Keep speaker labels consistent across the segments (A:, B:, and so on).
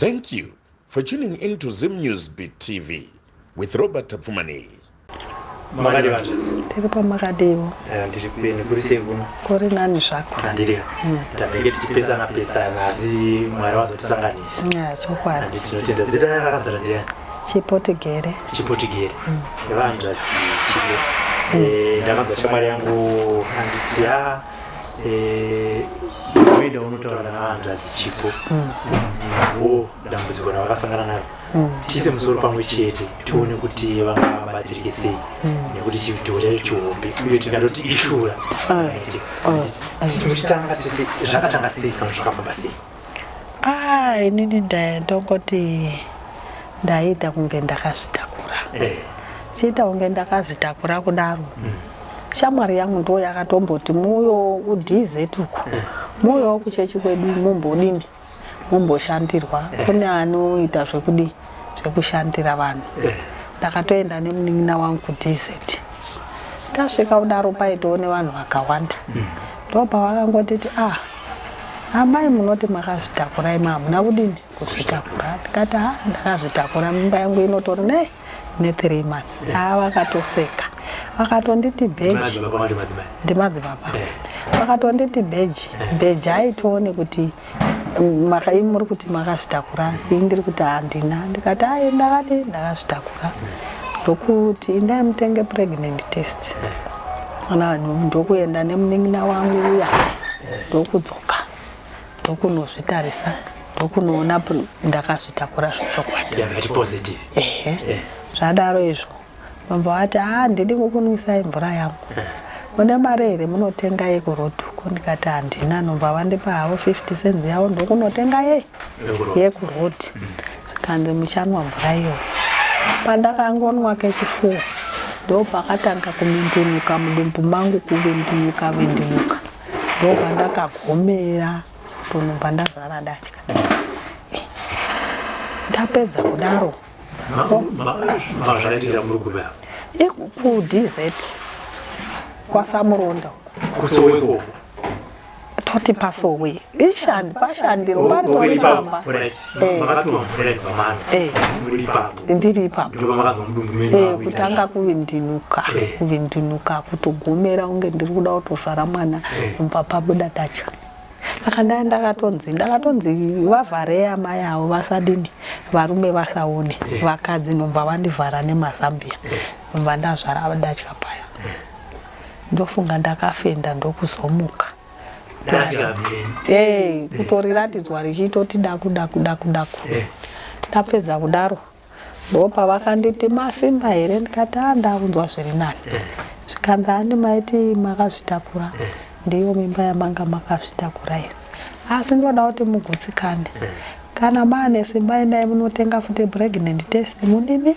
A: Thank you for tuning in to Zim News Beat TV with Robert Tapfumani.
B: Magadi vanjisi.
C: Tiripo makadiwo.
B: Ndiri kuri sevuno.
C: Kuri nani zvako.
B: Andiri. Tabenge tichipesana asi Mwari wazotisanganisa.
C: Chokwadi.
B: Andi tinotenda zita rakazara ndiani?
C: Chipo tigere.
B: Chipo tigere. Vanjadzi Chipo. Ndakanzwa shamwari yangu anditi Mwida unotaura navanjadzi Chipo. Dambudziko ravakasangana naro. Tise musoro pamwe chete tione kuti vangabatsirike sei nekuti chivhidhiyo chacho chihombe uye tikatoti ishura tinochitanga titi zvakatanga sei kana zvakafamba sei.
C: Inini ndongoti ndaita kunge ndakazvitakura. Chiita kunge ndakazvitakura kudaro. Shamwari yangu ndo yakatomboti moyo udhizetuko. Moyo kuchechi kwedu mumbodini. Mumboshandirwa kune anoita zvekushandira vanhu. Ndakatoenda nemunin'ina wangu kudhizeti. Tasvika kudaro paitoone vanhu vakawanda. Ndopa vakangotiti amai munoti makazvitakura ima hamuna kudini kuzvitakura. Ndikati ndakazvitakura mimba yangu inotori ne 3 months. Vakatoseka. Vakatonditi bheji. Ndimadzibaba. Vakatonditi bheji aitoone kuti muri kuti makazvitakura ndiri kuti handina. Ndikati ndakati ndakazvitakura ndokuti indai mutenge pregnant test. Ndokuenda nemunin'ina wangu uya ndokudzoka ndokunozvitarisa ndokunoona ndakazvitakura zvechokwadi. Zvadaro izvo baba vati ndidi kukunwisai mvura yangu. Mune mari here munotenga yekurodhuku? Ndikati handina. Nomba vandipa havo 50 cents yavo ndokunotenga yekurodhi. Zvikanzi muchanwa mvura iyo. Pandakangonwa kechifuwo ndopakatanga kumindinuka mudumbu mangu kuvindinuka. Ndopandakagomera ponomba ndazara datya. Ndapedza kudaro kudhizeti kwasamuronda
B: kusoweko
C: toti pasowe pashandiro paritoripamba ndiri ipapo kutanga kuvindinuka kutogomera unge ndiri kuda kutozvara mwana umba pabuda dacha. Saka ndakatonzi vavhare amai avo vasadini varume vasaone vakadzi nomba vandivhara nemazambia nomba ndazvara datya paya. Ndofunga ndakafenda ndokuzomuka. Kutoriratidzwa richitoti daku. Ndapedza kudaro ndopa vakanditi masimba here? Ndikati ndakunzwa zviri nani. Zvikanzi maiti makazvitakura. Ndiyo mimba yamanga makazvitakura here. Asi ndoda kuti mugutsikane. Kana maane simba endai munotenga futi pregnant test munini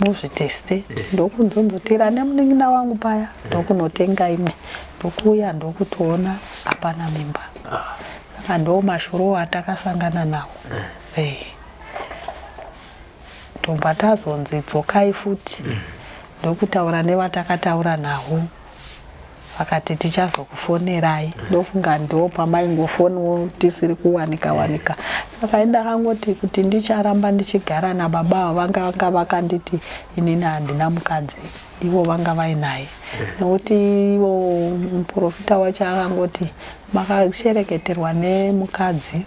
C: muzviteste. Ndokunzonzotira nemunin'ina wangu paya ndokunotenga imwe ndokuuya ndokutoona hapana mimba. Saka ndo mashuro atakasangana nawo. Ndobva tazonzi dzokai futi ndokutaura nevatakataura nawo. Vakati tichazokufonerai. Ndofunga ndopa maingofoniwo tisiri kuwanika. Saka ndakangoti kuti ndicharamba ndichigara nababa vanga vakanditi inini handina mukadzi ivo vanga vainaye. Nokuti ivo muprofita wacho akangoti makashereketerwa nemukadzi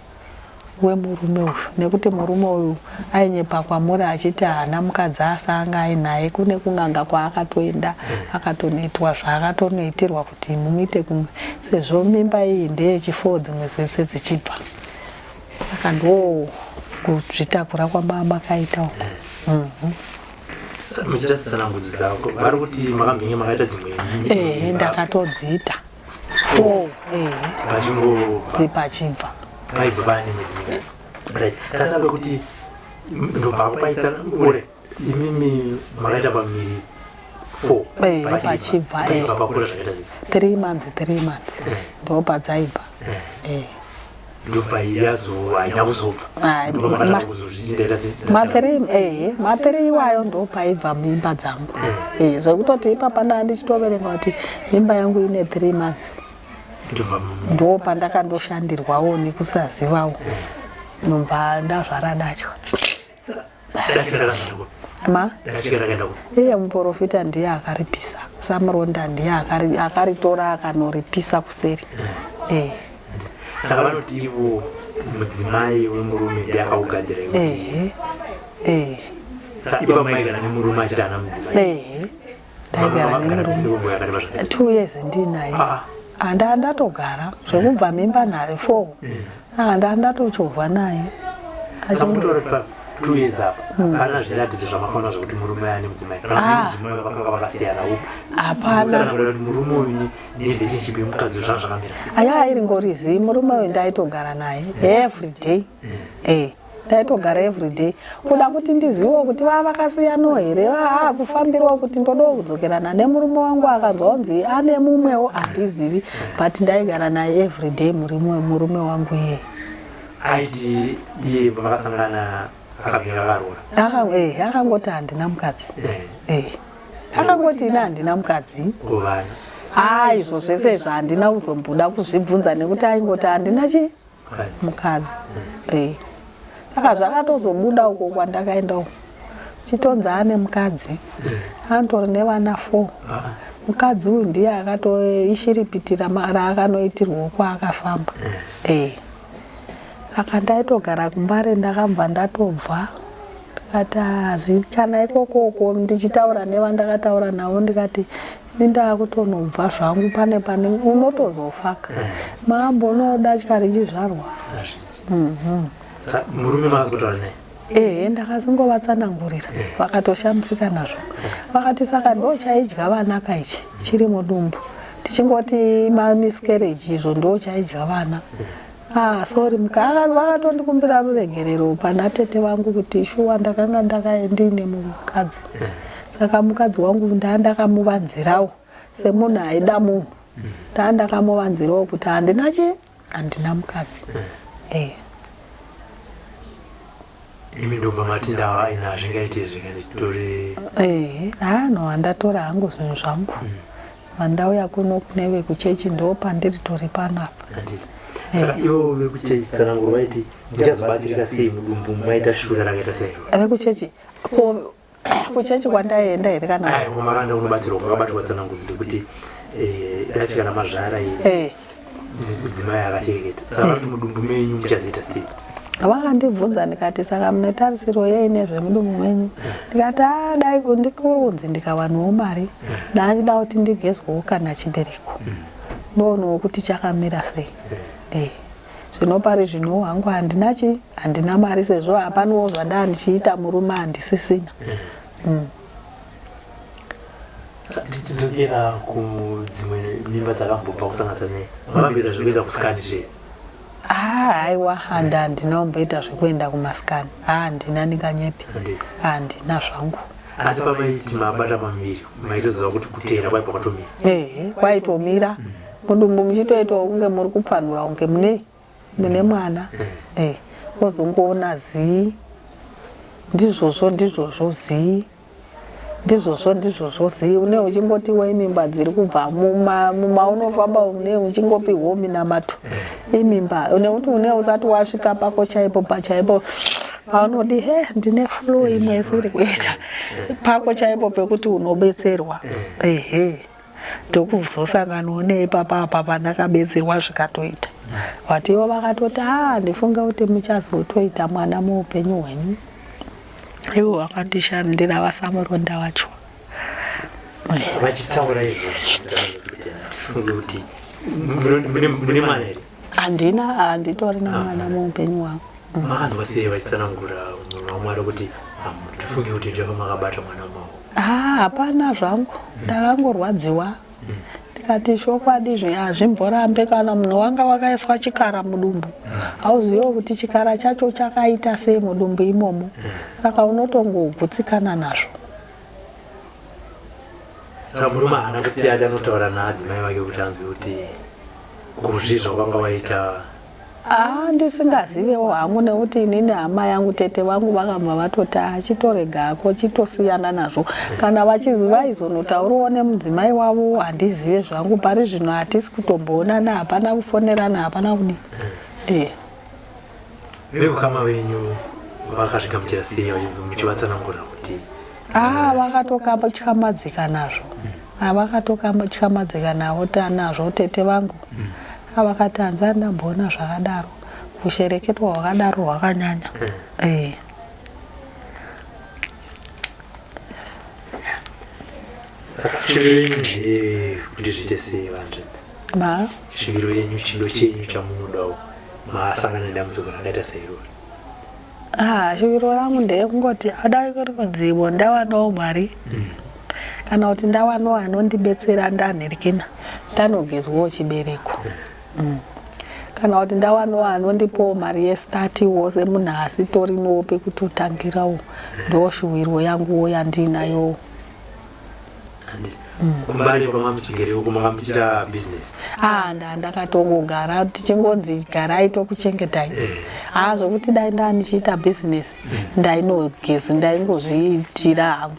C: wemurume uyu nekuti murume uyu ainyepa kwamuri achiti hana mukadzi asanga ainaye. Kune kunganga kwaakatoenda akatonoitwa zvaakatonoitirwa kuti muite kumwe sezvo mimba iyi ndeyechifoo dzimwe dzese dzichibva. Saka ndo kuzvitakura kwababa kaita uko.
B: Muchitsanangudzi dzako vari kuti makamhenge makaita dzimwe
C: ndakatodziita dzipachibva
B: paibva pane mwedzi mingani. Right. Tatamba kuti ndobva paita ure imimi makaita pamiri 4
C: pachibva
B: pakura zvakaita
C: 3 months ndopa dzaibva.
B: Ndobva yazo haina kuzobva.
C: Mapiri iwayo ndopaibva mimba dzangu. Zvekutoti ipapa ndichitoverenga kuti mimba yangu ine 3 months. Ndo pandakandoshandirwawo nekusazivawo. nomba ndazvara Datya.
B: Datya rakazongo.
C: Ma?
B: Datya rakaenda ku.
C: Iye muprofita ndiye akaripisa. Samuronda ndiye akaritora akanoripisa kuseri.
B: Saka vanoti ivo mudzimai wemurume ndiye akaugadzira kuti. Saka ipa maigara nemurume achiti ana mudzimai.
C: Ndaigara nemurume 2 years ndinaye. Ndatogara zvekubva mimba nhare 4. Ndatochovha naye.
B: Achimutora pa 2 years apa. Pana zviratidzo zvamafanira zvokuti murume ane mudzimai. Kana mudzimai vakanga vakasiyana upo.
C: Hapana.
B: Kana kuti murume uyu relationship yemukadzi zvakamira sei.
C: Aya iringorizi murume uyu ndaitogara naye every day. Ndaitogara every day. Kuda kuti ndizive kuti vakasiyana here kufambirawo kuti ndodo kudzokerana nemurume wangu akanzonzi ane mumwewo handizivi but ndaigara naye every day murume wangu iye.
B: Aiti iye vakasangana akamira karora.
C: Akangoti handina mukadzi. Akangoti ina handina mukadzi.
B: Kuvana.
C: Izvo zvese izvo handina kuzombuda kuzvibvunza nekuti aingoti handina mukadzi. Saka zvakatozobuda uko kwandakaenda uko. Chitonzi ane mukadzi. Antori nevana 4. Mukadzi uyu ndiye akatoishiripitira mara akanoitirwa uko akafamba. Saka ndaitogara kumbare ndakabva ndatobva. Ndikati kana ikoko ndichitaura nevandakataura navo ndikati ndakutonobva zvangu pane unotozofaka. Mambo nodatya richizvarwa.
B: Murume maazokutaura naye.
C: Ndakazingovatsanangurira. Vakatoshamsika nazvo. Vakati saka ndochaidya vana kaichi chiri mudumbu. Tichingoti miscarriage izvo ndochaidya vana. Sorry vakatondikumbira ruregerero pana tete vangu kuti shuwa ndakanga ndakaendine mukadzi. Saka mukadzi wangu ndandakamuvanzirawo semunhu aida munhu. Ndandakamuvanzirawo kuti handina mukadzi.
B: Imi ndobva matinda ina zvingaite zvikanditori.
C: Handatora hangu zvinhu zvangu. Vandauya kuno kuneve kuchechi ndo pandiritori panapa.
B: Saka ivo vekuchechi tsananguro vaiti ndichazobatsirika sei mudumbu maita shura rakaita sei?
C: Vekuchechi kuchechi kwandaenda here kana?
B: Makanda unobatsirwa kwakabatwa tsanangudzo kuti Datya kana mazvara iyi mudzimai akachereketa. Saka kuti mudumbu menyu muchazoita sei?
C: Vakandibvunza ndikati saka munetarisiro yei nezvemudumbu menyu. Ndikati dai kundikurunzi ndikawanawo mari ndandida kuti ndigezwewo kana chibereko. Ndoonawo kuti chakamira sei. Zvino pari zvino hangu handina mari sezvo hapaniwo zvandanga ndichiita murume handisisina.
B: Tidzokera kudzimwe mimba dzakambobva kusanganisira naye. Mambira zvekuenda kusikani zvee.
C: Aiwa handina kumboita zvekuenda kumasikani. Handina ndinganyepi. Handina zvangu.
B: Asi pamaiti mabata pamuviri maitoziva kuti kuteera kwaipa kwatomira.
C: Kwaitomira. Mudumbu muchitoitawo kunge muri kupfanura kunge mune mwana. Wozongoona zii. Ndizvozvo zii. Ndizvozvo zii. Une uchingoti weimimba dziri kubva mumaunofamba une uchingopi homi namato. Imimba. Nekuti une usati wasvika pako pachaipo. Paunoti ndine flu imwe isiri kuita. Pako chaipo pekuti unobetserwa. Ndokuzosanganawo neipapa pandakabetserwa zvikatoita. Vativo vakatoti ndifunga kuti muchazotoita mwana muupenyu hwenyu. Ivo vakandishandira vasamuronda wacho.
B: Vachitaura izvozvo kuti mune mwana here?
C: Handitori namwana muupenyu wangu.
B: Makanzwa sei vachitsanangura munhu waMwari kuti ndifunge kuti ndakamakabata mwana wamao?
C: Hapana zvangu. Ndakangorwadziwa. Ndikati shokwadi hazvimborambe kana munhu wanga wakaiswa chikara mudumbu. Hauziviwo kuti chikara chacho chakaita sei mudumbu imomo. Saka unotongogutsikana nazvo.
B: Saka murume haana kuti achanotaura naadzimai vake kuti anzwe kuti kuzvizva kwanga waita.
C: Ndisingazivewo hangu nekuti inini hama yangu tete vangu vakabva vatoti chitoregako chitosiyana nazvo. Kana vachizi vaizonotaurawo nemudzimai wavo handizive zvangu. Pari zvino hatisi kutomboonana, hapana kufonerana, hapana kudii.
B: vekukama venyu vakazvigamuchira sei muchivatsanangurira kuti
C: vakatokamadzika nazvo vakatokamadzika navo tanazvo tete vangu vakati hanzi andamboona zvakadaro kushereketwa hwakadaro hwakanyanya
B: saka shiviro yenyu kuti zviite sei vanzvedzi shiviro yenyu chido chenyu chamunodawo masangana nedambudziko rakaita seirori
C: shiviro rangu ndeyekungoti adai kuri kudzivo ndawanawo mari kana kuti ndawanawo anondibetsera ndanhirikina ndanogezwawo chibereko kana kuti ndawanawo anondipawo mari yestatiwo semunhu asitorinowo pekutotangirawo ndoshuwiro yanguwo yandinayo
B: kumbari kwamamuchigereko kumakamuchita business
C: ndakatongogara tichingonzi garai tokuchengetai zvokuti dai ndanichiita business ndainogezi ndaingozviitira hangu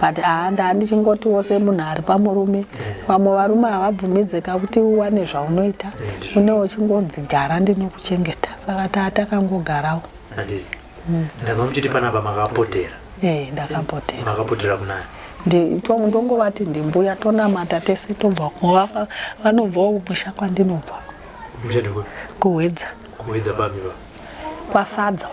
C: but ndandichingoti semunhu ari pamurume vamwe varume havabvumidzika kuti uwane zvaunoita unewo chingonzi gara ndinokuchengeta saka tatakangogarawo
B: ndazwa muchiti panapa makapotera
C: ndakapotera
B: makapotera kunani
C: ndongovati ndimbuya tonamata tese tobva vanobvawo kumusha kwandinobva kuhwedza
B: pamiva
C: kwasadza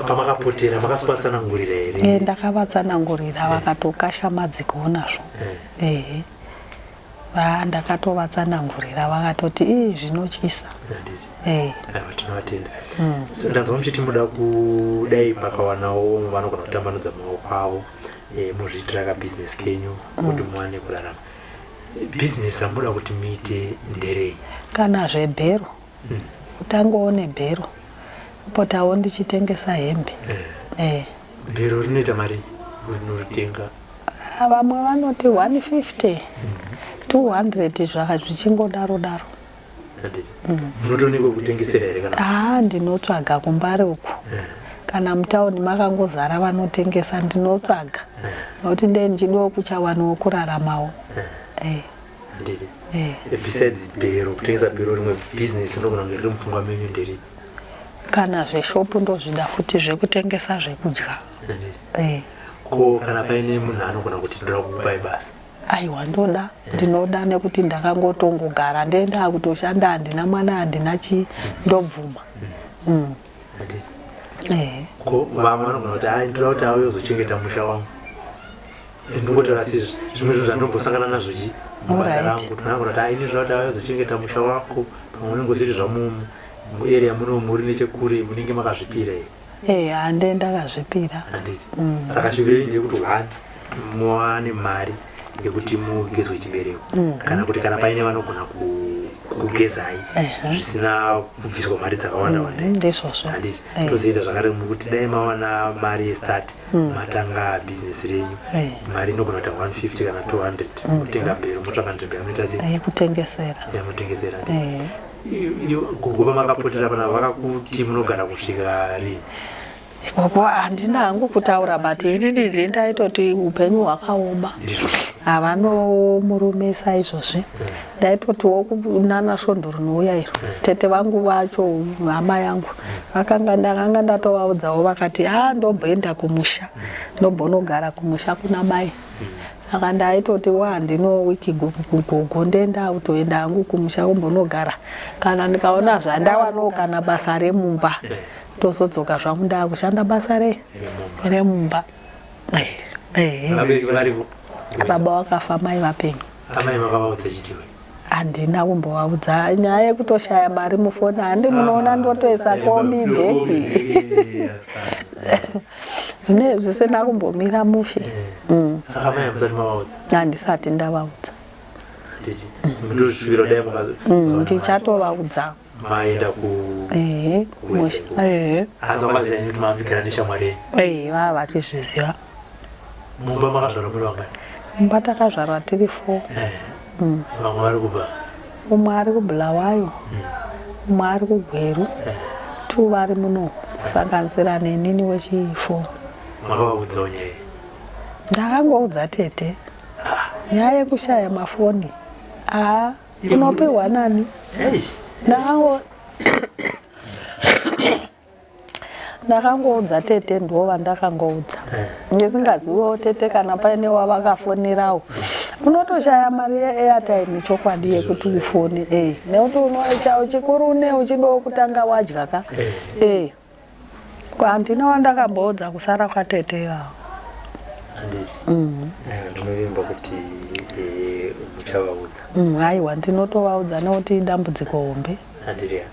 B: pamakapotera makasivatsanangurira here
C: ndakavatsanangurira vakatokashamadzikawo nazvo ndakatovatsanangurira vakatoti zvinotyisa
B: tinovatenda ndanzwa muchiti muda kudai makawanawo vanogona kutambanudza maoko avo muzviitira kabhizinesi kenyu kuti muwane kurarama bhizinesi ramuda kuti muite nderei
C: kana zvebhero kutangawo nebhero potawo ndichitengesa hembe
B: bhero rinoita mari rinotenga
C: vamwe vanoti 150 200 zvichingodaro daro
B: munotonikwa kutengesera here kana
C: ndinotsvaga kumbari uku kana mutauni makangozara vanotengesa ndinotsvaga nokuti ndichidawo kuchawanawo kuraramawo
B: besides bhero kutengesa bhero rimwe bhizinesi ndogona kunge riri mupfungwa menyu nderi
C: kana zveshopu ndozvida futi zvekutengesa zvekudya
B: ko kana paine munhu anogona kuti ndoda kukupai basa
C: aiwa ndinoda nekuti ndakangotongogara ndenda kutoshanda handina mwana handina ndobvuma
B: ko vamwe vanogona kuti ndoda kuti auye uzochengeta musha wangu ndingotora zvimwe zvinhu zvandombosangana nazvo mubasa rangu tinogona kuti ndoda kuti auye uzochengeta musha wako pamwe unenge usiri zvamuarea muno muri nechekure munenge makazvipira here
C: hande ndakazvipira
B: saka shiviro ndeyekuti muwane mari yekuti mugezwe chibereko kana kuti kana paine vanogona kugezai zvisina kubviswa mari dzakawanda wanda
C: ndizvozvo
B: handiti tozoita zvakare kuti dai mawana mari yestart matanga bhizinesi renyu mari inogona kuita 150 kana 200 kutenga bhero motsvaka nzvimbo yamunoita sei yamunotengesera gogopa makapotera pana vakakuti munogara kusvika rini
C: ipopo handina hangu kutaura but inini ndaitoti upenyu hwakaoma havanomurumesa izvozvi ndaitotiwo kunana svondo rinouya iro tete vangu vacho hama yangu ndakanga ndatovaudzawo vakati ndomboenda kumusha ndombonogara kumusha kuna mai saka ndaitoti handino wiki gogo ndenda kutoenda hangu kumusha kumbonogara kana ndikaona zvandawanawo kana basa remumba ndozodzoka zvangu ndakushanda basa remumba baba wakafa mai vapenyu handina kumbovaudza nyaya yekutoshaya mari mufoni handi munoona ndotoisako mibhegi zvisina kumbomira mushe handisati ndavaudza ndichatovaudza
B: maenda
C: vava vachizviziva
B: mumba makazvarwa muri vangani
C: mumba takazvarwa tiri 4
B: vamwe vari kubva
C: umwe ari kubhulawayo umwe ari kugweru 2 vari muno kusanganisira nenini wechi4
B: makavaudzawo nyaya
C: ndakangoudza tete nyaya yekushaya mafoni unopiwa nani ndakango ndakangoudza tete ndova ndakangoudza ndisingaziviwo tete kana paine wavakafonerawo unotoshaya mari yeairtime chokwadi yekuti ufone nekuti unochao chikuru neuchido kutanga wadya ka handina wandakamboudza kusara kwatete ivavo
B: ndinovimba kuti muchavaudza
C: aiwa ndinotovaudza nekuti dambudziko hombe
B: handiriya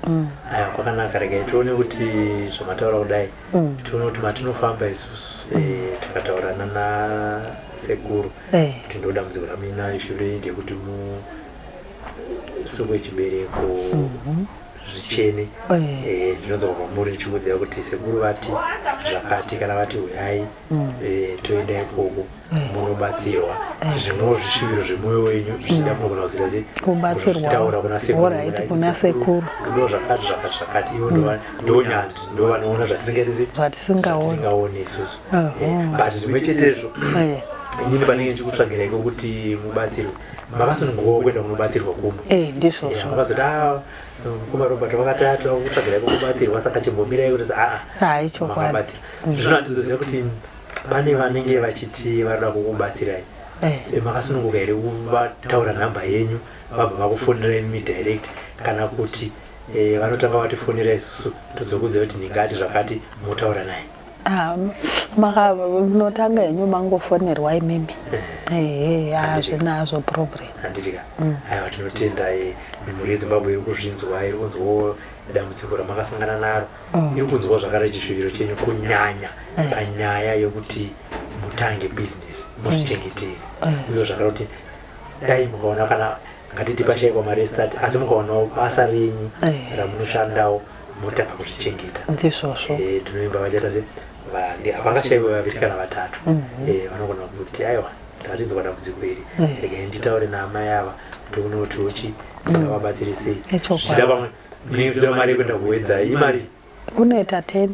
B: kwakanaka regai tione kuti zvamataura kudai tione kuti matinofamba isusu takataurana nasekuru kuti ndo dambudziko ramina shure ndekuti musuku wechibereko zvichene zvinonzwa kubva muri ndichikudziva kuti sekuru vati zvakati kana vati uyai toenda ikoko munobatsirwa zvimwewo zvishuviro zvemwoyo wenyu zvichida munogona kuzitaura
C: kuna sekuru
B: ndo zvakati zvakati ivo ndonyanzvi ndo vanoona zvatisingaoni isusu but zvimwe chetezvo inini panenge ndichikutsvagiraiko kuti mubatsirwe makasununguvawo kuenda kunobatsirwa kumwe
C: ndizvozvo
B: makazoti kuma Robert vakatatu kutsvagiraiko kubatsirwa saka chimbomirai kuti makabatsirwa zvino handizoziva kuti pane vanenge vachiti varida kukubatsirai makasununguka here kuvataura nhamba yenyu vabva vakufonerai midirect kana kuti vanotanga vatifonera isusu todzokudziva kuti ndingati zvakati motaura naye
C: munotanga henyu mangofonerwa imimi hazvinazvo problem
B: handitika aiwa tinotenda mhuri yezimbabwe iri kuzvinzwa iri kunzwawo dambudziko ramakasangana naro iri kunzwawo zvakare chishuviro chenyu kunyanya panyaya yokuti mutange business muzvichengetere uye zvakare kuti dai mukaona kana ngatiti pashayikwa mari yestart asi mukaonawo basa renyu ramunoshandawo motanga kuzvichengeta
C: ndizvozvo
B: tinoimba vachaita se hapangashayiwe vaviri kana vatatu vanogona kuti aiwa tarinzwa dambudziko iri regai nditaure naamai ava toona kuti uchi ndingavabatsire sei zvichida pamwe munenge mari yekuenda kuwedza imari
C: unoita 10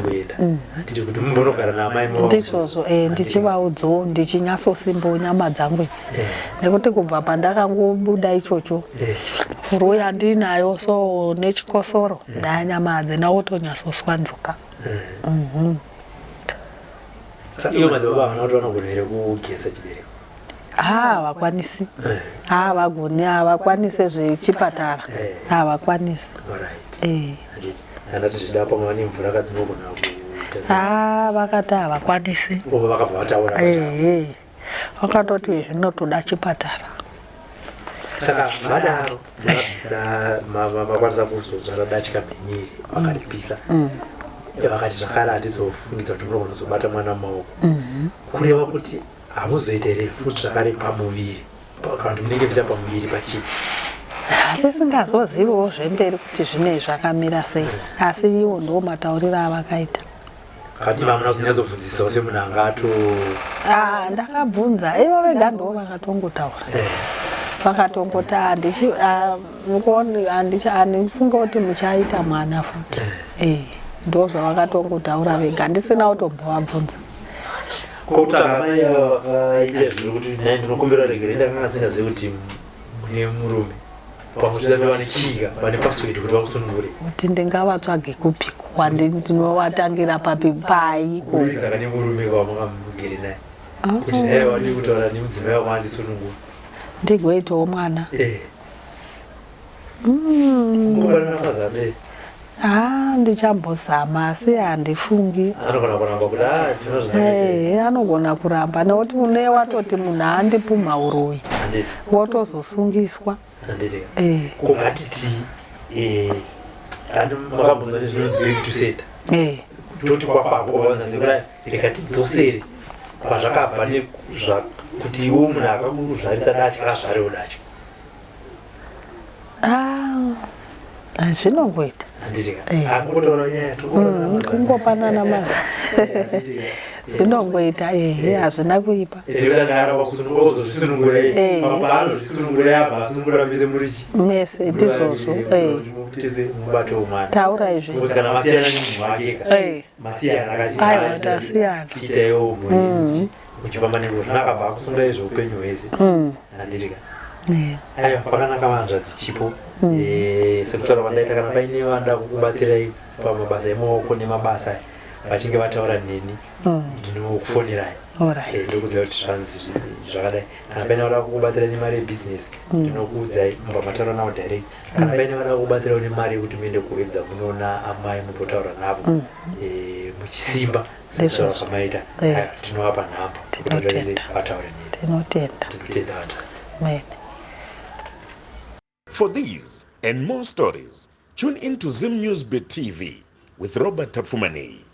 B: kuenda handiti kuti mumbonogara naamai
C: ndizvozvo ndichivaudzawo ndichinyatsosimbawo nyama dzangu idzi nekuti kubva pandakangobuda ichocho furu yandinayo so nechikosoro nyama hadzina kutonyatsoswanduka
B: ivo madzibaba havana kuti vanogona here kugesa chibereko
C: havakwanisi havagoni havakwanisi zvechipatara havakwanisi
B: andati zvida pamwe vane mvura kadzinogona kuita
C: vakati havakwanisi
B: vakabva vataura
C: vakatoti zvinotoda chipatara
B: saka vadaro vakabvisa vakwanisa kuzodzvara datya mhenyiri vakaripisa vakati zvakare handizofungidza kuti munogona kuzobata mwana mumaoko kureva kuti hamuzoita here futi zvakare pamuviri kana kuti munenge mucha pamuviri pachii
C: tisingazoziviwo zvemberi kuti zvinei zvakamira sei asi iwo ndo matauriro avakaita
B: kati mamuna kuzinyadzobvunzisawo semunhu angato
C: ndakabvunza ivo vega ndo vakatongotaura vakatongoti handifunga kuti muchaita mwana futi ndo zvavakatongotaura vega ndisina kutombovabvunza
B: kokutanga mai vakaita zviri kuti nai ndinokumbira regere ndakanga singazivi kuti mune murume pamusvida vane kiga vane password kuti vakusunungure
C: kuti ndingavatsvage kupiko wandinovatangira paiko
B: dzaka nemurume kwamungamugere naye kuti naye wadi kutaura nemudzimai wako andisunungura
C: ndigoitawo mwana
B: mukubanana mazame
C: ndichambozama asi handifungi
B: anogona kuramba kuti
C: anogona kuramba nekuti une watoti munhu handipumha uroyi wotozosungiswa
B: kungatiti handi makabvunza nezvinonzi back to center toti kwafakovaonazekudai rekatidzosere kwazvakabva kuti iwo munhu akakuzvarisa dacha akazvarewo dacha
C: zvinongoita kungopanana maza zvinongoita hazvina kuipa mese ndizvozvo taura izvezvaiwa tasiyana
B: uchifamba nengo zvinakabva akusunga izveupenyu hwese handitika aiwa pakanaka vanzvadzi Chipo sekutaura vandaita kana paine vanda kukubatsirai pamabasa emaoko nemabasa vachinge vataura neni ndinokufonirai ndokuudza kuti zvanzi zvakadai kana paine vada kukubatsira nemari yebhizinesi ndinokuudzai mubva mataura navo direct kana paine vada kukubatsirawo nemari yekuti muende kuedza munoona amai mutotaura navo muchisimba zvamaita tinovapa nhamba kuti vataure neni tinotenda vatasi.
A: For these and more stories, tune in to Zim News Bit TV with Robert Tafumani.